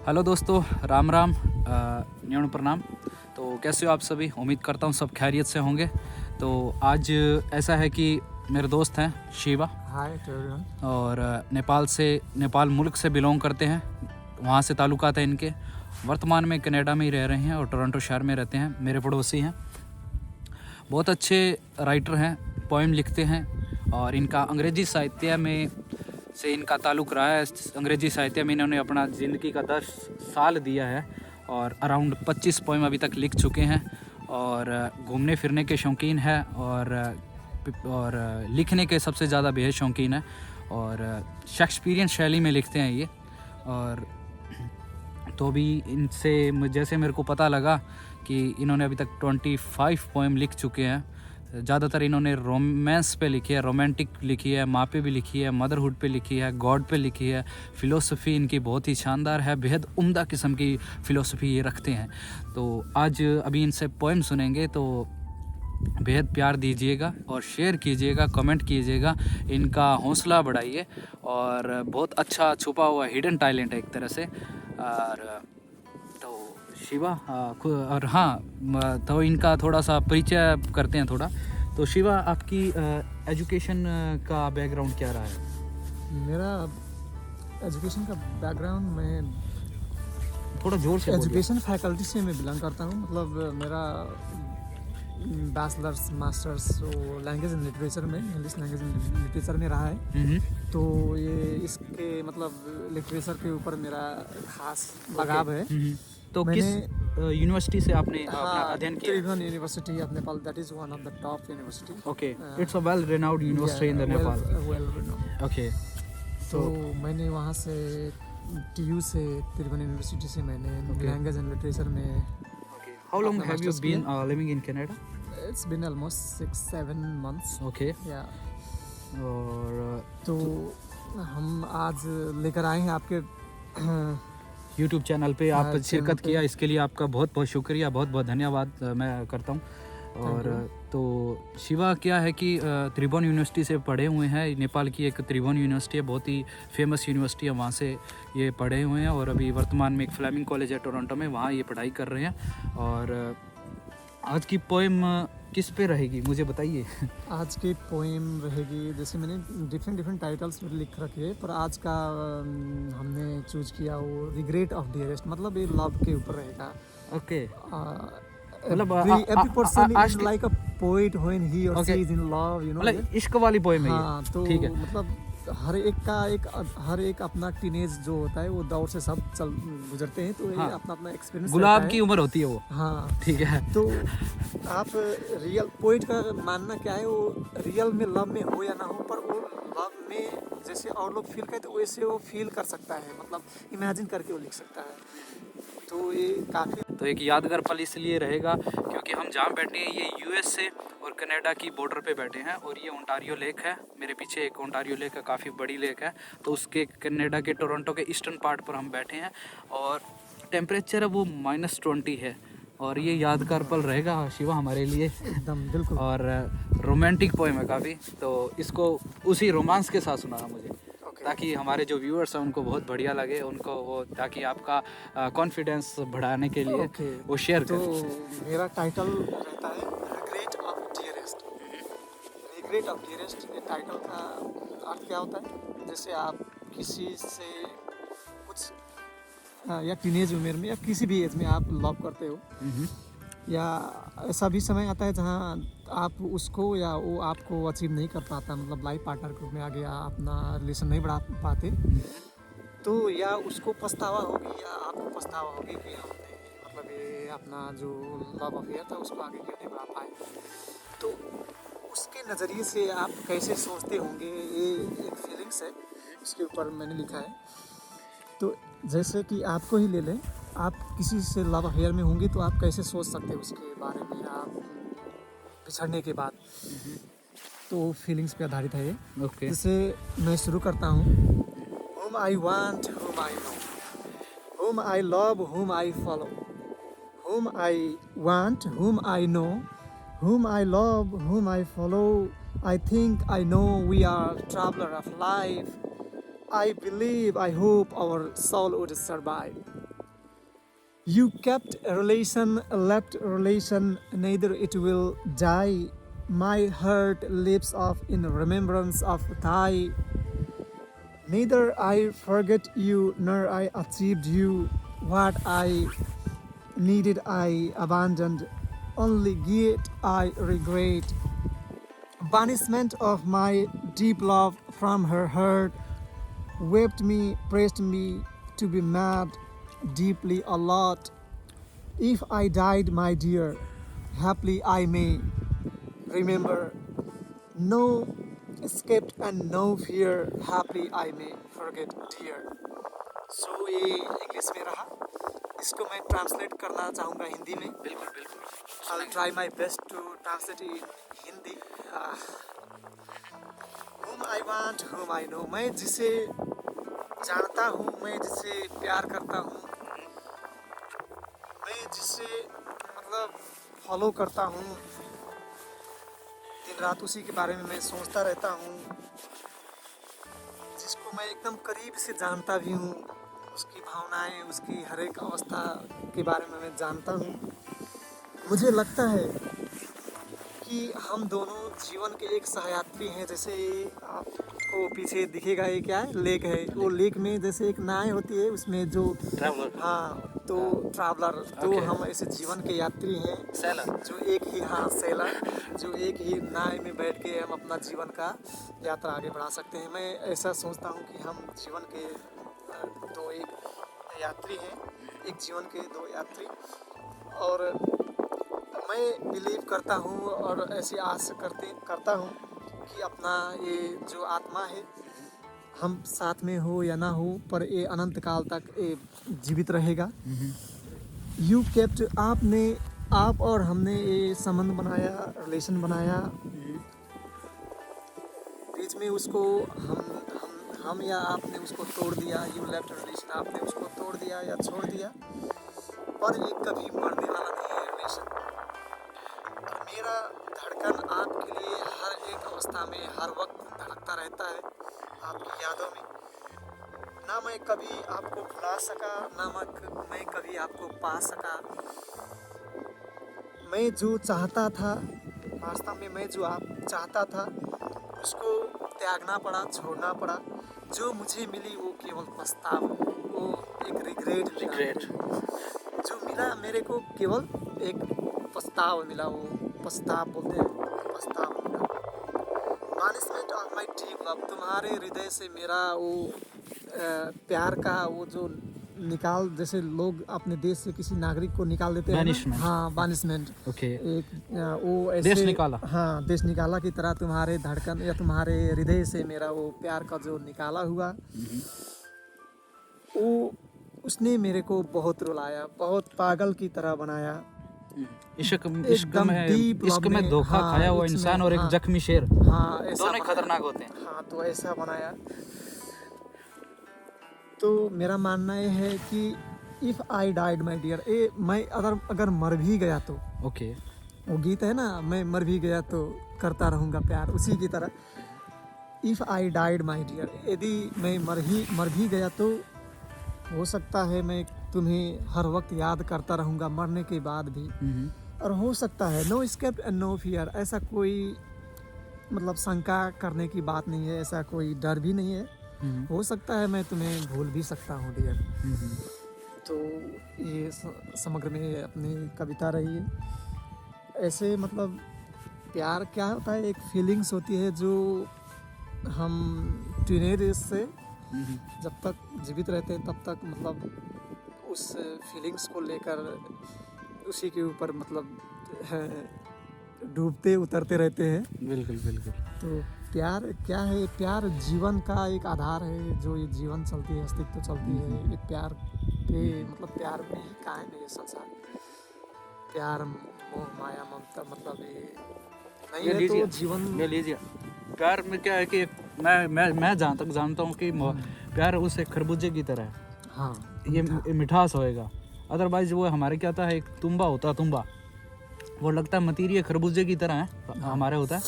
Hello दोस्तों, राम राम, न्यून प्रणाम। तो कैसे हो आप सभी? उम्मीद करता हूँ सब खैरियत से होंगे। तो आज ऐसा है कि मेरे दोस्त हैं शिवा हाय टू एवरीवन। और नेपाल मुल्क से बिलोंग करते हैं। वहाँ से ताल्लुकात है इनके। वर्तमान में कनाडा में ही रह रहे हैं और टोरंटो शहर में रहते हैं। मेरे पड़ोसी हैं, बहुत अच्छे राइटर हैं, पोएम लिखते हैं और इनका अंग्रेज़ी साहित्य में से इनका ताल्लुक़ रहा है। अंग्रेज़ी साहित्य में इन्होंने अपना ज़िंदगी का 10 साल दिया है और अराउंड 25 पोएम अभी तक लिख चुके हैं और घूमने फिरने के शौकीन हैं और लिखने के सबसे ज़्यादा बेहद शौकीन है और शेक्सपियरियन शैली में लिखते हैं ये। और तो भी इनसे जैसे मेरे को पता लगा कि इन्होंने अभी तक 25 पोएम लिख चुके हैं। ज़्यादातर इन्होंने रोमांस पे लिखी है, रोमांटिक लिखी है, माँ पे भी लिखी है, मदरहुड पे लिखी है, गॉड पे लिखी है। फ़िलोसफी इनकी बहुत ही शानदार है, बेहद उम्दा किस्म की फ़िलोसफी ये रखते हैं। तो आज अभी इनसे पोएम सुनेंगे, तो बेहद प्यार दीजिएगा और शेयर कीजिएगा, कमेंट कीजिएगा, इनका हौसला बढ़ाइए। और बहुत अच्छा छुपा हुआ हिडन टैलेंट है एक तरह से। और तो शिवा और हाँ, तो इनका थोड़ा सा परिचय करते हैं थोड़ा। तो शिवा, आपकी एजुकेशन का बैकग्राउंड क्या रहा है? मेरा एजुकेशन का बैकग्राउंड, मैं थोड़ा जोर से बोलिए। एजुकेशन फैकल्टी से मैं बिलोंग करता हूँ। मतलब मेरा bachelors masters language and literature में, इंग्लिश लैंग्वेज एंड लिटरेचर में रहा है। तो ये इसके मतलब लिटरेचर के ऊपर मेरा खास लगाव है। तो किस यूनिवर्सिटी से आपने अपना अध्ययन किया? Tribhuvan university of Nepal, that is one of the top university. Okay, it's a well renowned university in the Nepal. Well renowned. Okay, तो मैंने वहाँ से टीयू से, त्रिभुवन यूनिवर्सिटी से मैंने लैंग्वेज एंड लिटरेचर में। How long have you been living in Canada? It's been almost 6-7 months। Okay. या और तो हम आज लेकर आए हैं आपके यूट्यूब चैनल पे आप चैनल शिरकत पे। किया, इसके लिए आपका बहुत बहुत शुक्रिया, बहुत बहुत धन्यवाद मैं करता हूँ। और तो शिवा क्या है कि त्रिभुवन यूनिवर्सिटी से पढ़े हुए हैं। नेपाल की एक त्रिभुवन यूनिवर्सिटी है, बहुत ही फेमस यूनिवर्सिटी है, वहाँ से ये पढ़े हुए हैं और अभी वर्तमान में एक फ्लेमिंग कॉलेज है टोरंटो में, वहाँ ये पढ़ाई कर रहे हैं। और आज की पोएम किस पे रहेगी मुझे बताइए। आज की पोएम रहेगी, जैसे मैंने डिफरेंट टाइटल्स लिख रखे हैं, पर आज का हमने चूज किया वो रिग्रेट ऑफ डियरेस्ट, मतलब ये लव के ऊपर रहेगा। ओके, मतलब every person is like a poet when he or she is in love, you know। मतलब इश्क वाली पोएम है ये। हाँ, तो ठीक है। मतलब हर एक अपना टीनेज जो होता है वो दौर से सब गुजरते हैं, तो ये अपना अपना एक्सपीरियंस गुलाब की उम्र होती है वो। हाँ, ठीक है। तो आप रियल पोइट का मानना क्या है, वो रियल में लव में हो या ना हो, पर वो लव में जैसे और लोग फील करते वैसे वो फील कर सकता है, मतलब इमेजिन करके वो लिख सकता है। तो ये काफ़ी तो एक यादगार पल इसलिए रहेगा क्योंकि हम जहाँ बैठे हैं ये यूएस से और कनाडा की बॉर्डर पे बैठे हैं और ये ओंटारियो लेक है। मेरे पीछे एक ओंटारियो लेक है, काफ़ी बड़ी लेक है। तो उसके कनाडा के टोरंटो के ईस्टर्न पार्ट पर हम बैठे हैं और टेम्परेचर है वो -20 है और ये यादगार पल रहेगा शिवा हमारे लिए एकदम बिल्कुल। और रोमांटिक पोएम है काफ़ी, तो इसको उसी रोमांस के साथ सुनाना मुझे, ताकि हमारे जो व्यूअर्स हैं उनको बहुत बढ़िया लगे, उनको वो, ताकि आपका कॉन्फिडेंस बढ़ाने के लिए वो शेयर तो करें। मेरा टाइटल रहता है regret of dearest. Regret of dearest, ये टाइटल का अर्थ क्या होता है, जैसे आप किसी से कुछ या टीनेज उम्र में या किसी भी एज में आप लव करते हो, या ऐसा भी समय आता है जहाँ आप उसको या वो आपको अचीव नहीं कर पाता, मतलब लाइफ पार्टनर के रूप में आ गया, अपना रिलेशन नहीं बढ़ा पाते, तो या उसको पछतावा होगी या आपको पछतावा होगी कि हमने मतलब ये अपना जो लव अफेयर था उसको आगे क्यों नहीं बढ़ा पाए। तो उसके नज़रिए से आप कैसे सोचते होंगे, ये एक फीलिंग्स है, उसके ऊपर मैंने लिखा है। तो जैसे कि आपको ही ले लें, आप किसी से लव अफेयर में होंगे तो आप कैसे सोच सकते हैं उसके बारे में, आप बिछड़ने के बाद। तो फीलिंग्स पे आधारित है ये। ओके। जैसे मैं शुरू करता हूँ। Whom I want, whom I know, whom I love, whom I follow, whom I want, whom I know, whom I love, whom I follow. I think I know we are traveler of life. I believe, I hope our soul would survive. You kept a relation, left a relation, neither it will die. My heart lives off in remembrance of thy. Neither I forget you, nor I achieved you. What I needed I abandoned, only guilt I regret. Banishment of my deep love from her heart, wept me, pressed me to be mad, deeply a lot. If I died, my dear, happily I may remember. No escape and no fear, happily I may forget, dear. सो ये English में रहा, इसको मैं translate करना चाहूँगा हिंदी में. बिल्कुल बिल्कुल. I'll try my best to translate in Hindi. Whom I want, whom I know. मैं जिसे जानता हूँ, मैं जिसे प्यार करता हूँ, मैं जिसे मतलब फॉलो करता हूँ, दिन रात उसी के बारे में मैं सोचता रहता हूँ, जिसको मैं एकदम करीब से जानता भी हूँ, उसकी भावनाएं, उसकी हर एक अवस्था के बारे में मैं जानता हूँ. मुझे लगता है कि हम दोनों जीवन के एक सहयात्री हैं. जैसे आपको पीछे दिखेगा ये क्या है, लेक है. वो लेक में जैसे एक नाव होती है, उसमें जो ट्रैवलर. हाँ, तो ट्रैवलर, तो Okay. हम ऐसे जीवन के यात्री हैं, सैलर. जो एक ही, हाँ, सेलर, जो एक ही नाव में बैठ के हम अपना जीवन का यात्रा आगे बढ़ा सकते हैं. मैं ऐसा सोचता हूँ कि हम जीवन के दो एक यात्री हैं, एक जीवन के दो यात्री. और मैं बिलीव करता हूँ और ऐसी आस करता हूँ कि अपना ये जो आत्मा है, हम साथ में हो या ना हो, पर ये अनंत काल तक ये जीवित रहेगा. यू केप्ट, आपने, आप और हमने ये संबंध बनाया, रिलेशन बनाया. बीच में उसको हम या आपने उसको तोड़ दिया. यू लेफ्ट रिलेशन, आपने उसको तोड़ दिया या छोड़ दिया, पर ये कभी मरने वाला नहीं है रिलेशन. और मेरा धड़कन आपके लिए हर एक अवस्था में, हर वक्त धड़कता रहता है, आपकी यादों में. ना मैं कभी आपको भुला सका, ना मैं कभी आपको पा सका. मैं जो चाहता था, वास्तव में मैं जो आप चाहता था, उसको त्यागना पड़ा, छोड़ना पड़ा. जो मुझे मिली वो केवल पछतावा, वो एक रिग्रेट. जो मिला मेरे को केवल एक पछतावा मिला, वो पछतावा बोलते हैं, पछतावा मिला. बानिशमेंट ऑफ माई डीप लव, तुम्हारे हृदय से मेरा वो प्यार का वो जो निकाल, जैसे लोग अपने देश से किसी नागरिक को निकाल देते हैं ना, हाँ, बानिशमेंट. ओके. एक वो ऐसे देश निकाला. हाँ, देश निकाला की तरह तुम्हारे धड़कन या तुम्हारे हृदय से मेरा वो प्यार का जो निकाला हुआ, वो उसने मेरे को बहुत रुलाया, बहुत पागल की तरह बनाया. इश्क में धोखा खाया हुआ इंसान और एक जख्मी शेर, हाँ, दोनों खतरनाक होते हैं. हाँ, तो ऐसा बनाया. तो मेरा मानना ये है कि if I died my dear, मैं अगर मर भी गया तो, ओके. वो गीत है ना, मैं मर भी गया तो करता रहूँगा प्यार, उसी की तरह. If I died my dear, यदि मैं मर भी गया तो हो सकता है मैं तुम्हें हर वक्त याद करता रहूँगा मरने के बाद भी. और हो सकता है no escape and no fear, ऐसा कोई मतलब शंका करने की बात नहीं है, ऐसा कोई डर भी नहीं है. हो सकता है मैं तुम्हें भूल भी सकता हूँ डियर. तो ये समग्र में अपनी कविता रही है. ऐसे मतलब प्यार क्या होता है, एक फीलिंग्स होती है जो हम टीनेज से जब तक जीवित रहते हैं तब तक मतलब उस फीलिंग्स को लेकर उसी के ऊपर मतलब डूबते उतरते रहते हैं. बिल्कुल बिल्कुल. तो प्यार क्या है, प्यार जीवन का एक आधार है, जो ये जीवन चलती है, अस्तित्व चलती है, ये प्यार पे मतलब प्यार में ही कायम है ये संसार. प्यार, मोह, माया, ममता, मतलब ये नहीं है तो जीवन ले लीजिए. प्यार में क्या है कि मैं जहाँ तक जानता हूँ कि प्यार उस एक खरबूजे की तरह है. हाँ, ये मिठास होएगा. अदरवाइज वो हमारे क्या होता है, एक तुम्बा होता है, तुम्बा वो लगता है मतीरिया खरबूजे की तरह है हमारे होता है,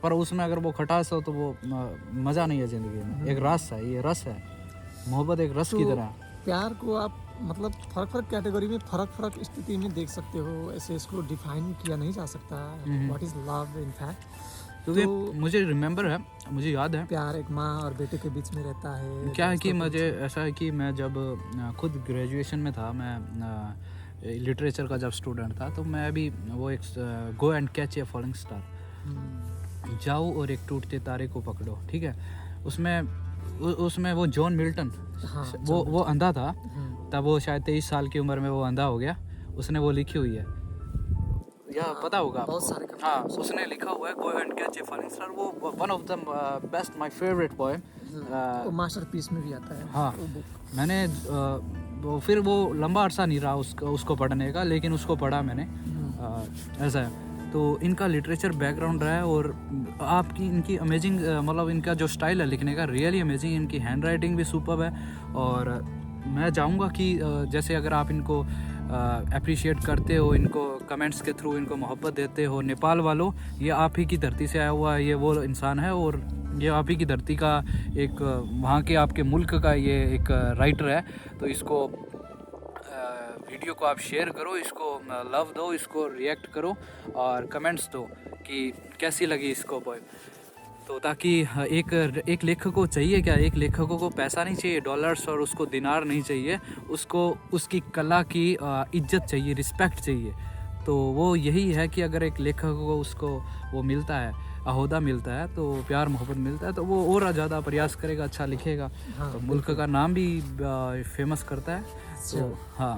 पर उसमें अगर वो खटास हो तो वो मज़ा नहीं है ज़िंदगी में. एक रस है, ये रस है, मोहब्बत एक रस की तरह. प्यार को आप मतलब फर्क फर्क कैटेगरी में फर्क फर्क स्थिति में देख सकते हो, ऐसे इसको डिफाइन किया नहीं जा सकता what is love in fact. क्योंकि मुझे रिमेंबर है, मुझे याद है प्यार एक माँ और बेटे के बीच में रहता है। क्या है कि मुझे ऐसा है कि मैं जब खुद ग्रेजुएशन में था, मैं लिटरेचर का जब स्टूडेंट था, तो मैं भी वो एक गो and catch a falling star, जाओ और एक टूटते तारे को पकड़ो, ठीक है। उसमें वो जॉन मिल्टन, हाँ, वो अंधा था तब, वो शायद 23 साल की उम्र में वो अंधा हो गया, उसने वो लिखी हुई है, या पता होगा आपको। बहुत सारे हाँ, उसने लिखा हुआ है go and catch a falling star, वो one of the best my favourite poem, वो मास्टरपीस में भी आता है। हाँ, वो book। मैंने फिर वो लंबा अरसा नहीं रहा उसको पढ़ने का, लेकिन उसको पढ़ा मैंने। ऐसा है, तो इनका लिटरेचर बैकग्राउंड रहा है, और आपकी इनकी अमेजिंग, मतलब इनका जो स्टाइल है लिखने का रियली अमेजिंग, इनकी हैंड राइटिंग भी सुपर्ब है। और मैं चाहूँगा कि जैसे अगर आप इनको अप्रिशिएट करते हो, इनको कमेंट्स के थ्रू इनको मोहब्बत देते हो, नेपाल वालों, ये आप ही की धरती से आया हुआ ये वो इंसान है, और ये आप ही की धरती का एक, वहाँ के आपके मुल्क का ये एक राइटर है। तो इसको वीडियो को आप शेयर करो, इसको लव दो, इसको रिएक्ट करो और कमेंट्स दो कि कैसी लगी इसको पोएम। तो ताकि एक लेखक को चाहिए क्या, एक लेखकों को पैसा नहीं चाहिए, डॉलर्स और उसको दिनार नहीं चाहिए, उसको उसकी कला की इज्जत चाहिए, रिस्पेक्ट चाहिए। तो वो यही है कि अगर एक लेखक को उसको वो मिलता है, अहोदा मिलता है, तो प्यार मोहब्बत मिलता है, तो वो और ज़्यादा प्रयास करेगा, अच्छा लिखेगा, हाँ, तो मुल्क का नाम भी फेमस करता है। तो हाँ,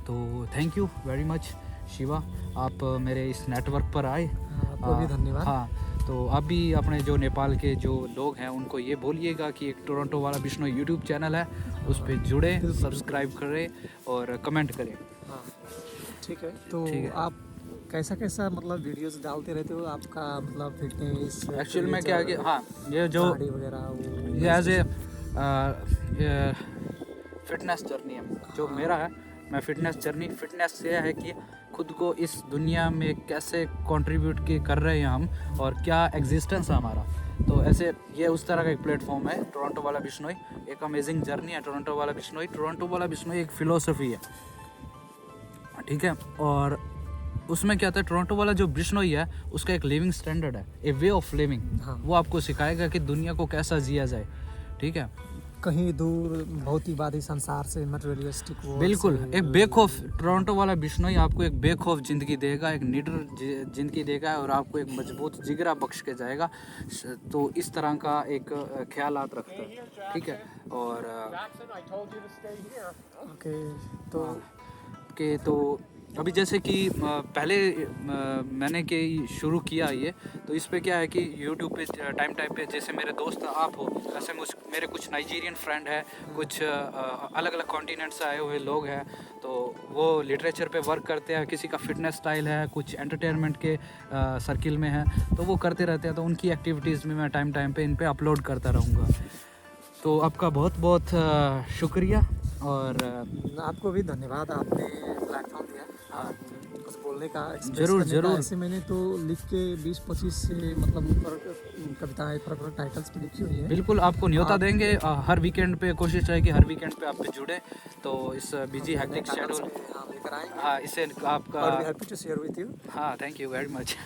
तो thank you very much Shiva, आप मेरे इस नेटवर्क पर आए, आपको भी धन्यवाद। हाँ, तो आप भी अपने जो नेपाल के जो लोग हैं उनको ये बोलिएगा कि एक टोरंटो वाला बिश्नोई यूट्यूब चैनल है, उस पर जुड़े, सब्सक्राइब करें और कमेंट करें। हाँ, ठीक है। तो ठीक है। आप कैसा कैसा मतलब वीडियोस डालते रहते हो, आपका मतलब फिटनेस एक्चुअल में क्या है कि हाँ, ये जो गाड़ी वगैरह ये एज ए फिटनेस जर्नी है जो मेरा है, मैं फिटनेस ये है कि खुद को इस दुनिया में कैसे कंट्रीब्यूट कर रहे हैं हम, और क्या एग्जिस्टेंस है हमारा। तो ऐसे ये उस तरह का एक प्लेटफॉर्म है टोरंटो वाला बिश्नोई, एक अमेजिंग जर्नी है टोरंटो वाला बिश्नोई एक फ़िलोसफी है, ठीक है। और उसमें क्या होता है, टोरंटो वाला जो बिश्नोई है उसका एक लिविंग स्टैंडर्ड है, ए वे ऑफ लिविंग। हाँ। वो आपको सिखाएगा कि दुनिया को कैसा जिया जाए, ठीक है। कहीं दूर भौतिकवादी संसार से, मटेरियलिस्टिक वर्ल्ड बिल्कुल, से। एक बेखौफ टोरंटो वाला बिश्नोई आपको एक बेखौफ ज़िंदगी देगा, एक निडर ज़िंदगी देगा, और आपको एक मजबूत जिगरा बख्श के जाएगा। तो इस तरह का एक ख्यालात रखता है, ठीक है। और ओके, तो अभी जैसे कि पहले मैंने कि शुरू किया ये, तो इस पे क्या है कि यूट्यूब पे टाइम पे जैसे मेरे दोस्त आप हो, वैसे मेरे कुछ नाइजीरियन फ्रेंड है, कुछ अलग अलग कॉन्टिनेंट से आए हुए लोग हैं, तो वो लिटरेचर पे वर्क करते हैं, किसी का फिटनेस स्टाइल है, कुछ एंटरटेनमेंट के सर्किल में है, तो वो करते रहते हैं। तो उनकी एक्टिविटीज़ में मैं टाइम पे इन पे अपलोड करता रहूँगा। तो आपका बहुत बहुत शुक्रिया, और आपको भी धन्यवाद, आपने प्लेटफॉर्म दिया। हाँ, कुछ बोलने का जरूर। ऐसे मैंने तो लिख के 20-25 से मतलब ऊपर कविताएं टाइटल्स पे लिखी हुई है। बिल्कुल, आपको न्योता देंगे। हर वीकेंड पे कोशिश है कि हर वीकेंड पे आप पे जुड़े, तो इस बिजी हैक्टिक शेड्यूल, लेकर आएंगे। हाँ, इससे आपका happy to share with you. हाँ, थैंक यू वेरी मच।